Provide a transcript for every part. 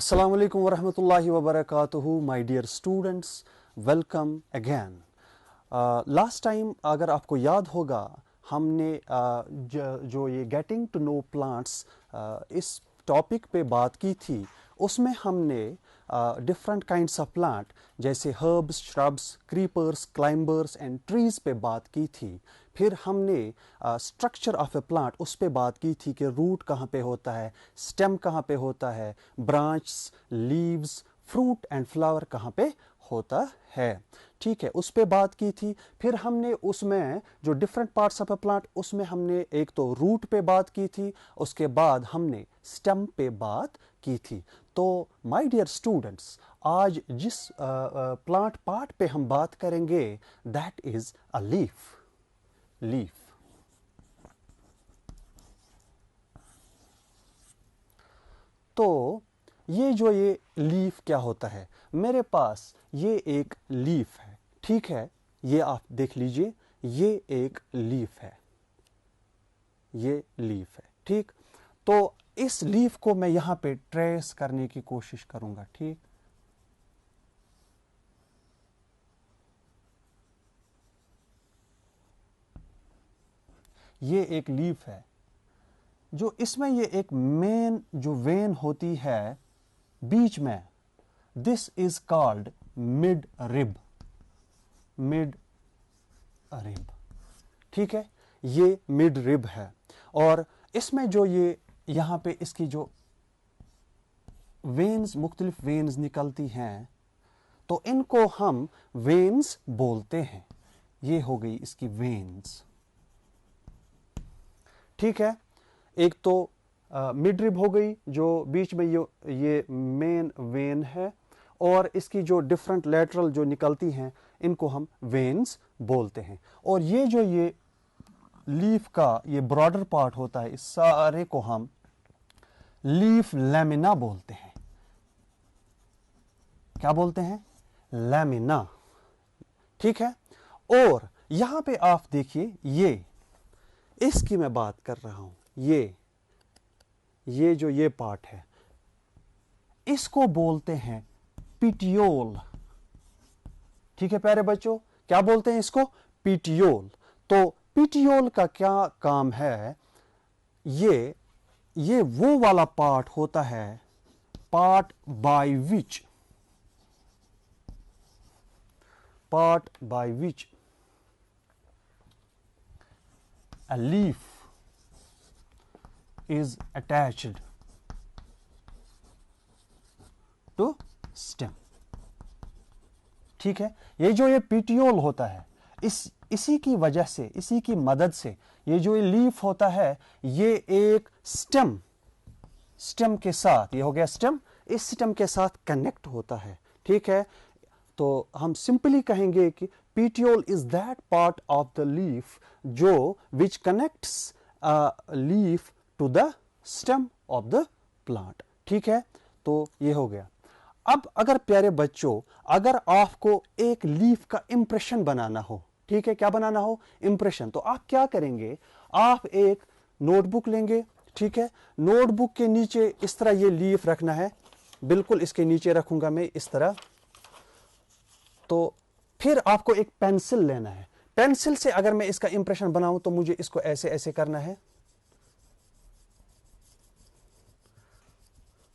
Assalamu alaikum wa rahmatullahi wa barakatuhu, my dear students, welcome again. Last time अगर आपको याद होगा हमने जो ये गेटिंग टू नो प्लांट्स इस टॉपिक पे बात की थी, उसमें हमने डिफरेंट काइंड्स ऑफ प्लांट जैसे herbs, shrubs, creepers, climbers and trees पे बात की थी। फिर हमने स्ट्रक्चर ऑफ ए प्लांट उस पे बात की थी कि रूट कहाँ पे होता है, स्टेम कहाँ पे होता है, branch, leaves, fruit and flower कहाँ पे होता है। ठीक है, उस पे बात की थी। फिर हमने उसमें जो different parts of a plant, उसमें हमने एक तो रूट पे बात की थी, उसके बाद हमने स्टेम पे बात की थी। तो माय डियर स्टूडेंट्स, आज जिस प्लांट पार्ट पे हम बात करेंगे दैट इज अ लीफ। तो ये लीफ क्या होता है, मेरे पास ये एक लीफ है। ठीक है, ये आप देख लीजिए, ये एक लीफ है, ये लीफ है। ठीक, तो इस लीफ को मैं यहां पे ट्रेस करने की कोशिश करूंगा। ठीक, ये एक लीफ है, जो इसमें ये एक मेन जो वेन होती है बीच में, this is called mid rib. ठीक है, ये मिड रिब है। और इसमें जो ये यहां पे इसकी जो वेन्स, मुख्तलिफ वेन्स निकलती हैं, तो इनको हम वेन्स बोलते हैं। ये हो गई इसकी वेन्स। ठीक है, एक तो मिड रिब हो गई जो बीच में ये मेन वेन है, और इसकी जो डिफरेंट लेटरल जो निकलती हैं इनको हम वेन्स बोलते हैं। और ये जो ये लीफ का ये ब्रॉडर पार्ट होता है, इस सारे को हम लीफ लैमिना बोलते हैं। क्या बोलते हैं? लैमिना। ठीक है, और यहां पे आप देखिए, ये इसकी मैं बात कर रहा हूं, ये जो ये पार्ट है, इसको बोलते हैं पिटियोल। ठीक है प्यारे बच्चों, क्या बोलते हैं इसको? पिटियोल। तो पिटियोल का क्या काम है? ये वो वाला पार्ट होता है, part by which a leaf is attached to stem। ठीक है, ये जो ये पिटियोल होता है, इसी की वजह से, इसी की मदद से ये जो ये लीफ होता है, ये एक स्टेम के साथ, ये हो गया स्टेम, इस स्टेम के साथ कनेक्ट होता है। ठीक है, तो हम सिंपली कहेंगे कि petiole is that part of the leaf जो which connects leaf to the stem of the plant। ठीक है, तो ये हो गया। अब अगर प्यारे बच्चों, अगर आपको एक लीफ का इंप्रेशन बनाना हो, ठीक है, क्या बनाना हो? इंप्रेशन। तो आप क्या करेंगे? आप एक नोटबुक लेंगे। ठीक है, नोटबुक के नीचे इस तरह ये लीफ रखना है, बिल्कुल इसके नीचे रखूंगा मैं इस तरह। तो फिर आपको एक पेंसिल लेना है। पेंसिल से अगर मैं इसका इंप्रेशन बनाऊं तो मुझे इसको ऐसे ऐसे करना है।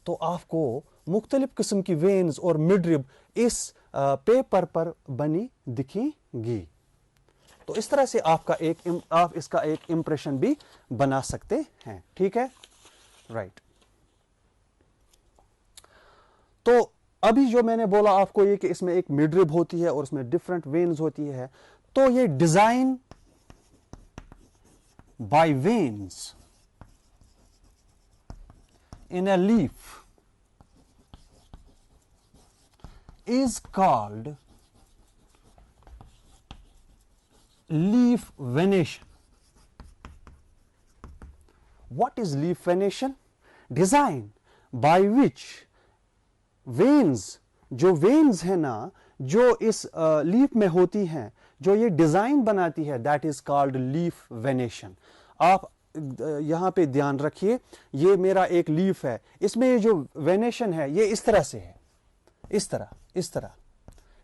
तो आपको मुख्तलिफ किस्म की वेन्स और मिडरिब इस पेपर पर बनी दिखेंगी। तो इस तरह से आप इसका एक इंप्रेशन भी बना सकते हैं। ठीक है, राइट। तो अभी जो मैंने बोला आपको ये कि इसमें एक मिडरिब होती है और इसमें डिफरेंट वेन्स होती है। तो ये design by veins in a leaf is called leaf venation. What is leaf venation? Design by which veins, जो वेन्स है ना, जो इस लीफ में होती हैं, जो ये डिजाइन बनाती है, that is called leaf venation. आप यहाँ पे ध्यान रखिए, ये मेरा एक लीफ है, इसमें ये जो वेनेशन है ये इस तरह से है, इस तरह,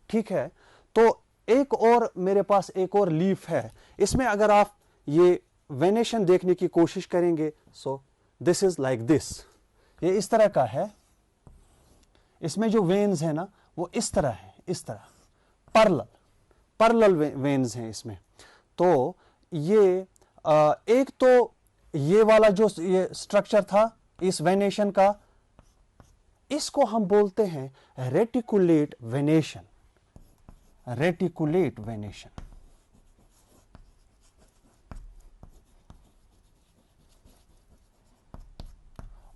ठीक है। तो एक और मेरे पास एक और लीफ है, इसमें अगर आप ये वेनेशन देखने की कोशिश करेंगे, so this is like this, ये इस तरह का है, इसमें जो वेन्स है ना वो इस तरह है, इस तरह पैरेलल वेन्स हैं इसमें। तो ये एक तो ये वाला जो ये स्ट्रक्चर था इस वेनेशन का, इसको हम बोलते हैं रेटिकुलेट वेनेशन, रेटिकुलेट वेनेशन।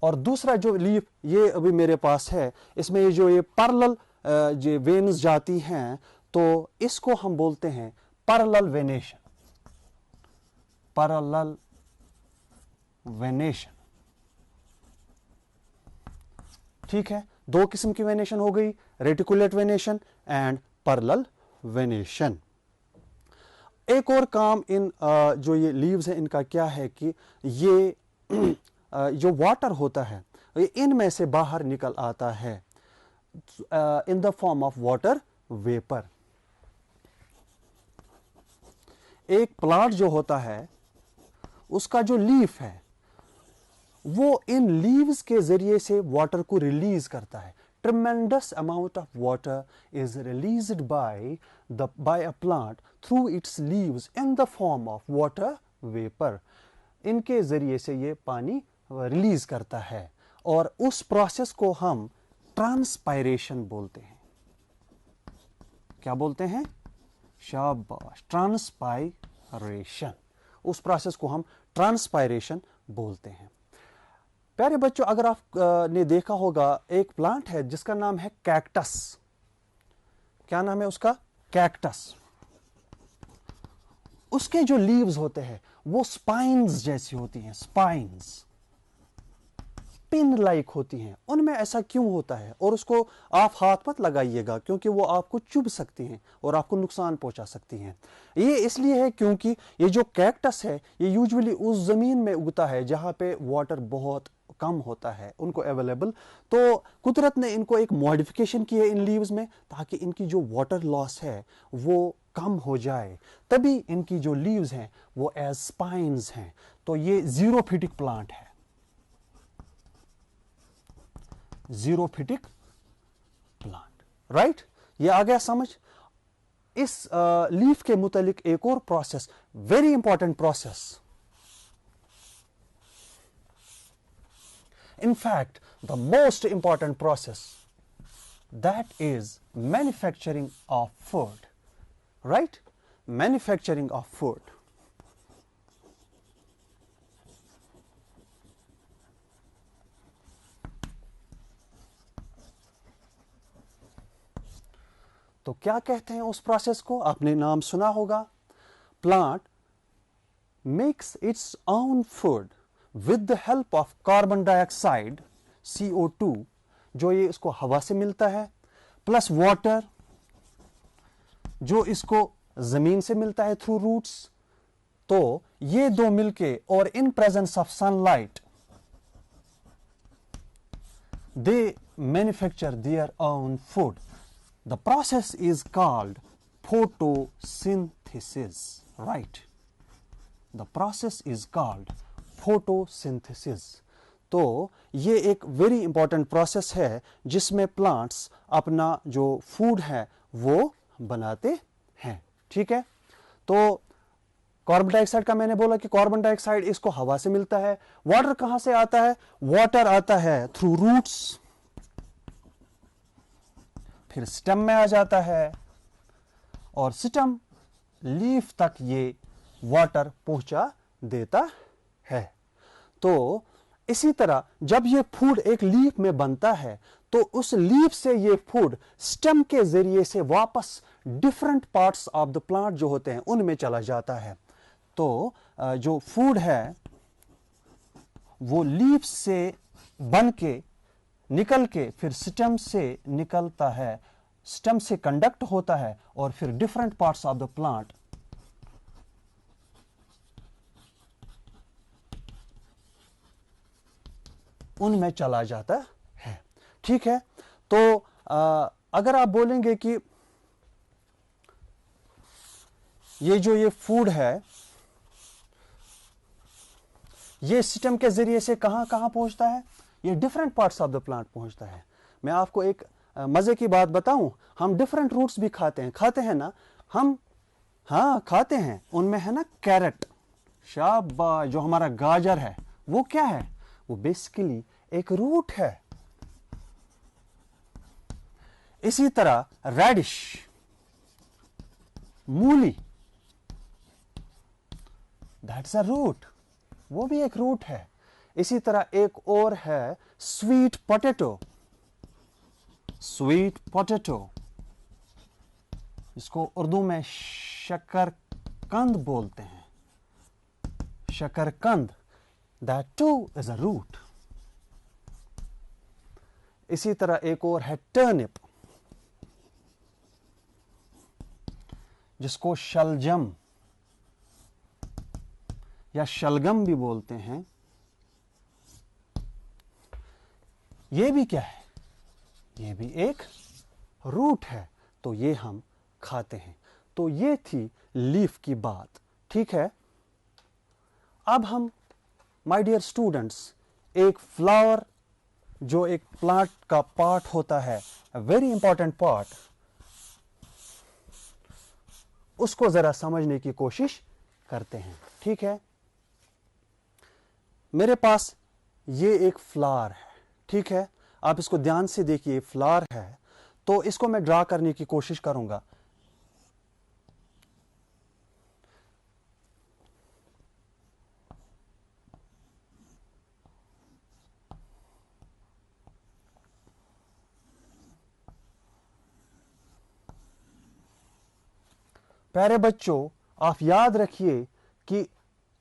और दूसरा जो लीफ ये अभी मेरे पास है, इसमें ये जो ये पैरेलल जो वेन्स जाती हैं, तो इसको हम बोलते हैं पैरेलल वेनेशन, पैरेलल वेनेशन, ठीक है। दो किस्म की वेनेशन हो गई, reticulate venation and parallel venation. एक और काम इन जो ये लीव्स हैं इनका क्या है कि ये जो वाटर होता है ये इनमें से बाहर निकल आता है in the form of water vapour. एक प्लांट जो होता है उसका जो लीफ है वो इन लीव्स के जरिए से वाटर को रिलीज करता है। ट्रेमेंडस amount of water is released by a plant through it's leaves in the form of water vapour. इनके जरिए से ये पानी रिलीज करता है और उस प्रोसेस को हम ट्रांसपायरेशन बोलते हैं। क्या बोलते हैं? शाबाश, ट्रांसपायरेशन। उस प्रोसेस को हम ट्रांसपायरेशन बोलते हैं। प्यारे बच्चों, अगर आप ने देखा होगा एक प्लांट है जिसका नाम है कैक्टस। क्या नाम है उसका? कैक्टस। उसके जो लीव्स होते हैं वो स्पाइन्स जैसी होती हैं, स्पाइन्स पिन लाइक होती हैं। उनमें ऐसा क्यों होता है? और उसको आप हाथ मत लगाइएगा क्योंकि वो आपको चुभ सकती हैं और आपको नुकसान पहुंचा सकती हैं। ये इसलिए है क्योंकि ये जो कैक्टस है ये यूजुअली उस जमीन में उगता है जहां पे वाटर बहुत कम होता है उनको अवेलेबल। तो कुदरत ने इनको एक मॉडिफिकेशन की है इन लीव्स में ताकि इनकी जो वाटर लॉस है वो कम हो जाए, तभी इनकी जो लीव्स हैं वो एज स्पाइन्स हैं। तो ये जीरोफिटिक प्लांट है, जीरोफिटिक प्लांट, राइट? ये आ गया समझ? इस लीफ के मुतालिक एक और process, very important process, in fact the most important process, that is manufacturing of food, right? Manufacturing of food. तो क्या कहते हैं उस प्रोसेस को? आपने नाम सुना होगा, plant makes its own food with the help of carbon dioxide CO2 जो ये इसको हवा से मिलता है, प्लस वाटर जो इसको जमीन से मिलता है थ्रू रूट्स। तो ये दो मिलके और in presence of sunlight they manufacture their own food. The process is called photosynthesis, right? The process is called photosynthesis. तो ये एक वेरी इंपॉर्टेंट प्रोसेस है जिसमें प्लांट्स अपना जो फूड है वो बनाते हैं, ठीक है? तो कार्बन डाइऑक्साइड का मैंने बोला कि कार्बन डाइऑक्साइड इसको हवा से मिलता है। वाटर कहां से आता है? वाटर आता है थ्रू रूट्स, फिर स्टेम में आ जाता है और स्टेम लीफ तक ये वाटर पहुंचा देता है। तो इसी तरह जब ये फूड एक लीफ में बनता है तो उस लीफ से ये फूड स्टेम के जरिए से वापस different parts of the plant जो होते हैं उनमें चला जाता है। तो जो फूड है वो लीफ से बन के निकल के फिर स्टेम से निकलता है, स्टेम से कंडक्ट होता है और फिर different parts of the plant उनमें चला जाता है। ठीक है, तो अगर आप बोलेंगे कि ये फूड है, ये सिस्टम के जरिए से कहां कहां पहुंचता है, ये different parts of the plant पहुंचता है। मैं आपको एक मजे की बात बताऊं, हम डिफरेंट रूट्स भी खाते हैं ना हम, हाँ खाते हैं, उनमें है ना कैरेट, शाबाश, जो हमारा गाजर है वो क्या है, वो बेसिकली एक रूट है। इसी तरह रेडिश, मूली, दैट्स अ रूट, वो भी एक रूट है। इसी तरह एक और है स्वीट पोटैटो, स्वीट पोटैटो, इसको उर्दू में शकरकंद बोलते हैं, शकरकंद, that too is a root. इसी तरह एक और है टर्निप, जिसको शलजम या शलगम भी बोलते हैं, ये भी क्या है, ये भी एक रूट है, तो ये हम खाते हैं। तो ये थी लीफ की बात। ठीक है, अब हम माय डियर स्टूडेंट्स, एक फ्लावर जो एक प्लांट का पार्ट होता है, वेरी इंपॉर्टेंट पार्ट, उसको जरा समझने की कोशिश करते हैं। ठीक है, मेरे पास ये एक फ्लावर है। ठीक है, आप इसको ध्यान से देखिए, फ्लावर है, तो इसको मैं ड्रा करने की कोशिश करूंगा। प्यारे बच्चों, आप याद रखिए कि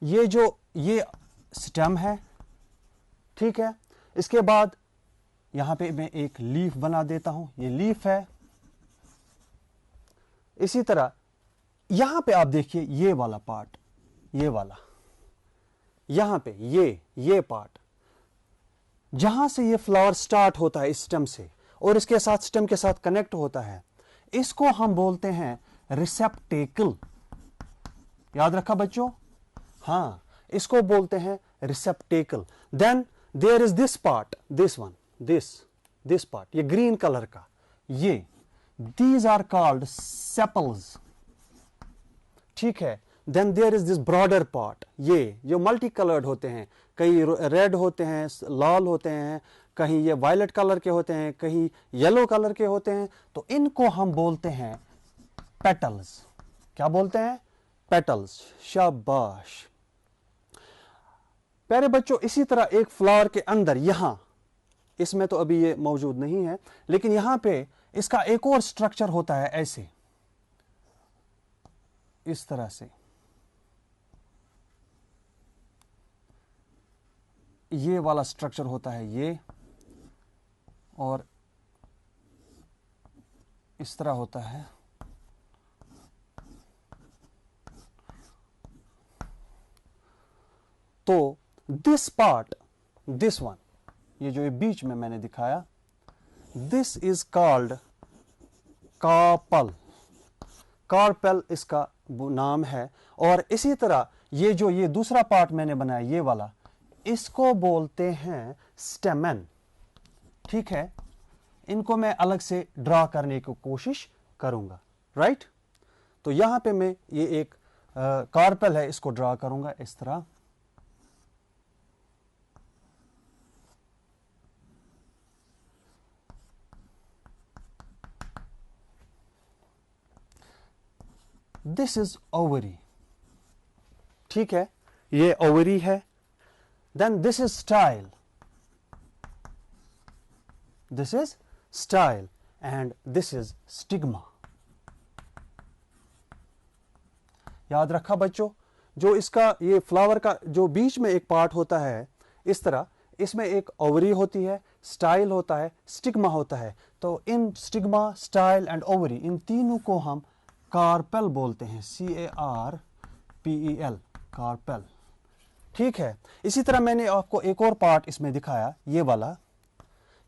ये स्टेम है। ठीक है, इसके बाद यहां पे मैं एक लीफ बना देता हूं, ये लीफ है। इसी तरह यहां पे आप देखिए, ये वाला पार्ट, ये वाला, यहां पे ये पार्ट, जहां से ये फ्लावर स्टार्ट होता है इस स्टेम से, और इसके साथ स्टेम के साथ कनेक्ट होता है, इसको हम बोलते हैं रिसेप्टेकल। याद रखा बच्चों, हाँ, इसको बोलते हैं receptacle. Then there is this part, this one, this part, ये ग्रीन कलर का, ये, दीज आर कॉल्ड सेपल्स। ठीक है, then there is this broader part, ये जो मल्टी कलर्ड होते हैं, कहीं रेड होते हैं, लाल होते हैं, कहीं ये वायलेट कलर के होते हैं, कहीं येलो कलर के होते हैं, तो इनको हम बोलते हैं पेटल्स। क्या बोलते हैं, पेटल्स। शाबाश प्यारे बच्चों, इसी तरह एक फ्लावर के अंदर, यहां, इसमें तो अभी ये मौजूद नहीं है, लेकिन यहां पे इसका एक और स्ट्रक्चर होता है, ऐसे, इस तरह से, ये वाला स्ट्रक्चर होता है, ये, और इस तरह होता है। तो दिस पार्ट, दिस वन, ये जो ये बीच में मैंने दिखाया, this is called carpel. Carpel इसका नाम है। और इसी तरह ये दूसरा पार्ट मैंने बनाया, ये वाला, इसको बोलते हैं स्टेमन। ठीक है, इनको मैं अलग से ड्रा करने की कोशिश करूंगा, राइट। तो यहां पे मैं ये एक कार्पेल है, इसको ड्रा करूंगा इस तरह। This is ovary. ठीक है, ये ओवरी है। Then this is style, this is style, and this is stigma. याद रखा बच्चों, जो इसका ये फ्लावर का जो बीच में एक पार्ट होता है, इस तरह, इसमें एक ओवरी होती है, स्टाइल होता है, स्टिग्मा होता है। तो इन स्टिग्मा, स्टाइल एंड ओवरी, इन तीनों को हम कार्पेल बोलते हैं, CARPEL, कार्पेल। ठीक है। इसी तरह मैंने आपको एक और पार्ट इसमें दिखाया, ये वाला,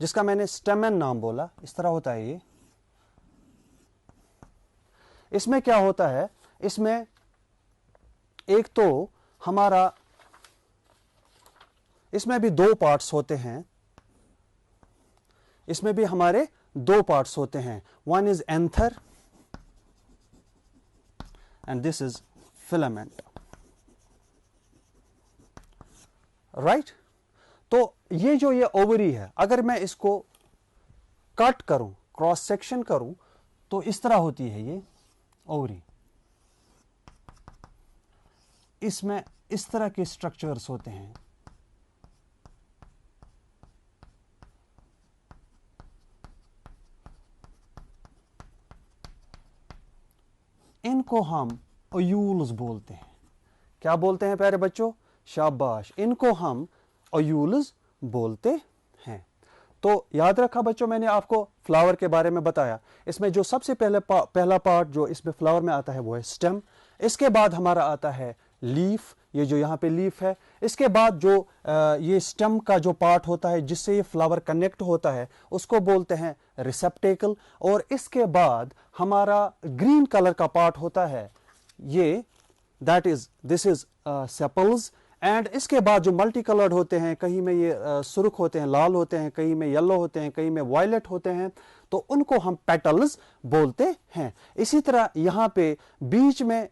जिसका मैंने स्टेमन नाम बोला। इस तरह होता है ये। इसमें क्या होता है, इसमें एक तो हमारा, इसमें भी दो पार्ट्स होते हैं, इसमें भी हमारे दो पार्ट्स होते हैं। One is anther and this is filament, right. तो ये जो ये ओवरी है, अगर मैं इसको कट करूं, क्रॉस सेक्शन करूं, तो इस तरह होती है ये ओवरी। इसमें इस तरह के स्ट्रक्चर्स होते हैं। इनको हम ओयूल्स बोलते हैं। क्या बोलते हैं प्यारे बच्चों? शाबाश, इनको हम ओयूल्स बोलते हैं। तो याद रखा बच्चों, मैंने आपको फ्लावर के बारे में बताया। इसमें जो सबसे पहला पार्ट जो इसमें फ्लावर में आता है वो है स्टेम। इसके बाद हमारा आता है लीफ, ये जो यहाँ पे लीफ है। इसके बाद जो ये स्टेम का जो पार्ट होता है जिससे ये फ्लावर कनेक्ट होता है, उसको बोलते हैं रिसेप्टेकल। और इसके बाद हमारा ग्रीन कलर का पार्ट होता है, ये दिस इज सेपल्स। एंड इसके बाद जो मल्टी कलर्ड होते हैं, कहीं में ये सुर्ख होते हैं, लाल होते हैं, कहीं में येलो होते हैं, कहीं में वायलेट होते हैं, तो उनको हम पेटल्स बोलते हैं। इसी तरह यहाँ पे बीच में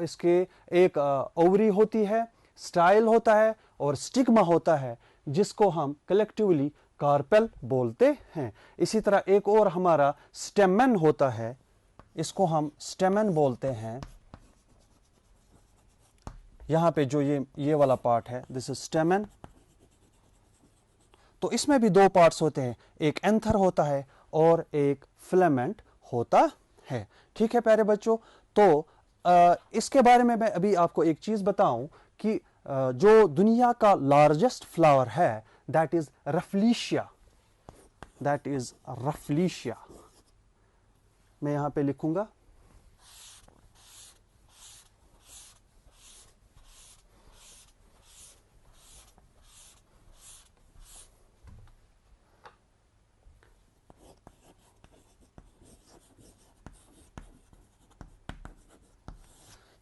इसके एक ओवरी होती है, स्टाइल होता है और स्टिग्मा होता है, जिसको हम कलेक्टिवली कार्पेल बोलते हैं। इसी तरह एक और हमारा स्टेमन होता है, इसको हम स्टेमन बोलते हैं। यहां पे जो ये वाला पार्ट है, दिस इज स्टेमन। तो इसमें भी दो पार्ट्स होते हैं, एक एंथर होता है और एक फिलामेंट होता है। ठीक है प्यारे बच्चों, तो इसके बारे में मैं अभी आपको एक चीज बताऊं कि जो दुनिया का लार्जेस्ट फ्लावर है, that is Rafflesia. That is Rafflesia. मैं यहां पे लिखूंगा,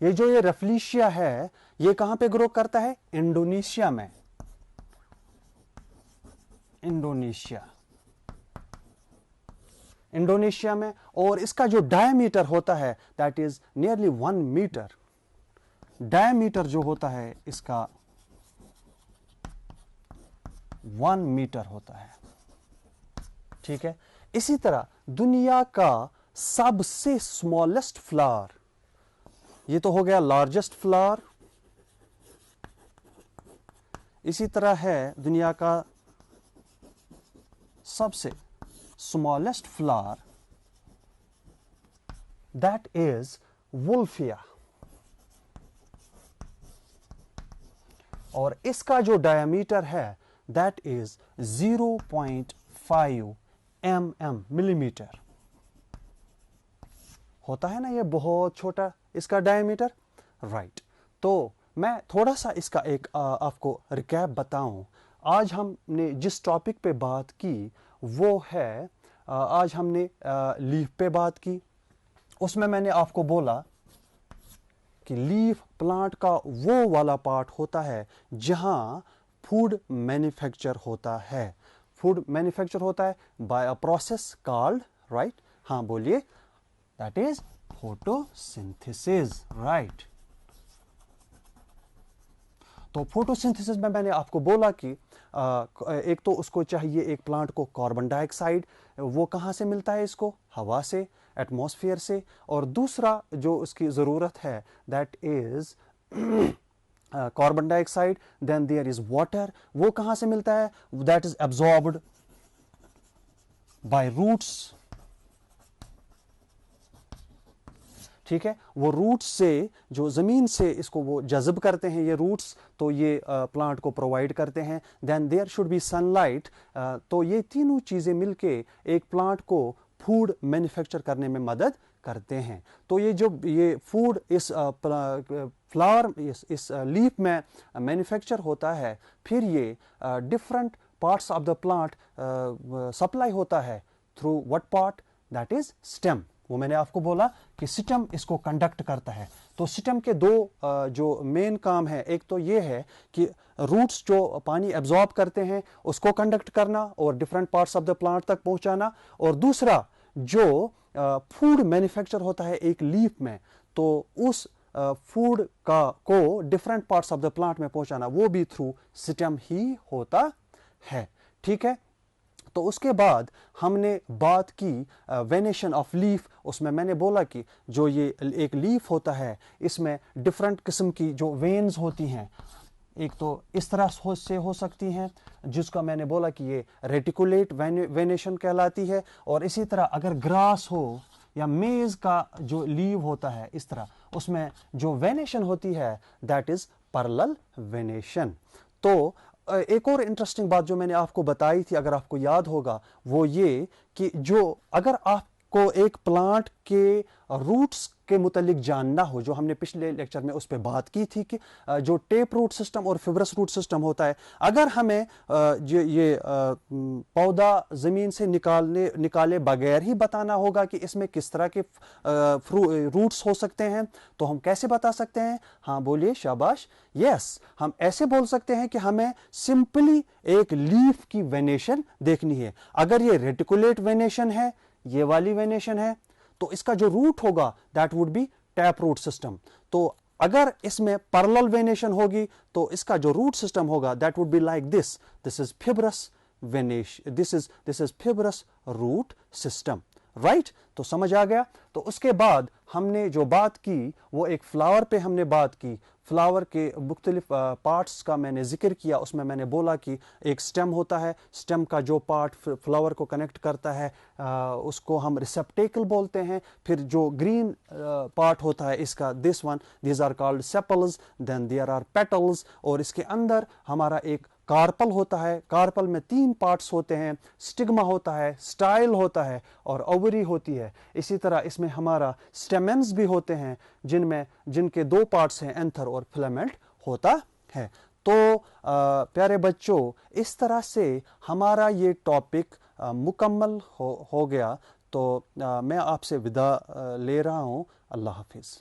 ये जो ये रफलीशिया है, ये कहां पे ग्रो करता है? इंडोनेशिया में। इंडोनेशिया में। और इसका जो डायमीटर होता है, that is nearly 1 metre. Diameter जो होता है इसका 1 मीटर होता है। ठीक है। इसी तरह दुनिया का सबसे स्मॉलेस्ट फ्लावर, ये तो हो गया लार्जेस्ट फ्लावर। इसी तरह है दुनिया का सबसे smallest flower, that is Wolffia. और इसका जो डायमीटर है, दैट इज 0.5 मिलीमीटर होता है ना। ये बहुत छोटा इसका डायमीटर, राइट। तो मैं थोड़ा सा इसका एक आपको रिकैप बताऊं। आज हमने जिस टॉपिक पे बात की वो है, आज हमने लीफ पे बात की। उसमें मैंने आपको बोला कि लीफ प्लांट का वो वाला पार्ट होता है जहां फूड मैन्युफैक्चर होता है। फूड मैन्युफैक्चर होता है by a process called, right? हाँ बोलिए, दैट इज फोटोसिंथेसिस, राइट। तो फोटोसिंथेसिस में मैंने आपको बोला कि एक तो उसको चाहिए, एक प्लांट को कार्बन डाइऑक्साइड, वो कहाँ से मिलता है इसको? हवा से, एटमॉस्फेयर से। और दूसरा जो उसकी ज़रूरत है, that is carbon dioxide. Then there is water, वो कहाँ से मिलता है? That is absorbed by roots. ठीक है, वो रूट्स से, जो ज़मीन से इसको वो जज़ब करते हैं ये रूट्स, तो ये प्लांट को प्रोवाइड करते हैं। Then there should be sunlight. तो ये तीनों चीज़ें मिलके एक प्लांट को फूड मैन्युफैक्चर करने में मदद करते हैं। तो ये फूड इस फ्लावर इस लीफ में मैन्युफैक्चर होता है, फिर ये different parts of the plant supply होता है through what part, that is stem. वो मैंने आपको बोला कि स्टेम इसको कंडक्ट करता है। तो स्टेम के दो जो मेन काम है, एक तो ये है कि रूट्स जो पानी एब्जॉर्ब करते हैं उसको कंडक्ट करना और different parts of the plant तक पहुंचाना, और दूसरा जो फूड मैन्युफैक्चर होता है एक लीफ में, तो उस फूड को different parts of the plant में पहुंचाना, वो भी थ्रू स्टेम ही होता है। ठीक है। तो उसके बाद हमने बात की वेनेशन ऑफ लीफ। उसमें मैंने बोला कि जो ये एक लीफ होता है इसमें डिफरेंट किस्म की जो वेन्स होती हैं, एक तो इस तरह से हो सकती हैं जिसका मैंने बोला कि ये रेटिकुलेट वेनेशन कहलाती है, और इसी तरह अगर ग्रास हो या मेज का जो लीव होता है इस तरह, उसमें जो वेनेशन होती है दैट इज पैरेलल वेनेशन। तो एक और इंटरेस्टिंग बात जो मैंने आपको बताई थी, अगर आपको याद होगा, वो ये कि जो अगर आपको एक प्लांट के रूट्स के मुतालिक जानना हो, जो हमने पिछले लेक्चर में उस पर बात की थी कि जो टेप रूट सिस्टम और फिब्रस रूट सिस्टम होता है, अगर हमें ये पौधा ज़मीन से निकाले बगैर ही बताना होगा कि इसमें किस तरह के रूट्स हो सकते हैं, तो हम कैसे बता सकते हैं? हाँ बोलिए, शाबाश। यस, हम ऐसे बोल सकते हैं कि हमें सिंपली एक लीफ की वेनेशन देखनी है। अगर ये रेटिकुलेट वेनेशन है, ये वाली वेनेशन है, तो इसका जो रूट होगा that would be tap root system. तो अगर इसमें पैरेलल वेनेशन होगी तो इसका जो रूट सिस्टम होगा that would be like this is fibrous venation, this is fibrous root system, right. तो समझ आ गया। तो उसके बाद हमने जो बात की वो एक फ्लावर पे हमने बात की। फ्लावर के मुख्तलिफ पार्ट्स का मैंने जिक्र किया। उसमें मैंने बोला कि एक स्टेम होता है, स्टेम का जो पार्ट फ्लावर को कनेक्ट करता है उसको हम रिसेप्टेकल बोलते हैं। फिर जो ग्रीन पार्ट होता है इसका, these are called sepals, then there are petals, और इसके अंदर हमारा एक कार्पल होता है। कार्पल में 3 पार्ट्स होते हैं, स्टिग्मा होता है, स्टाइल होता है और ओवरी होती है। इसी तरह इसमें हमारा स्टेमेंस भी होते हैं जिनके 2 पार्ट्स हैं, एंथर और फिलामेंट होता है। तो प्यारे बच्चों, इस तरह से हमारा ये टॉपिक मुकम्मल हो गया। तो मैं आपसे विदा ले रहा हूँ। अल्लाह हाफिज़।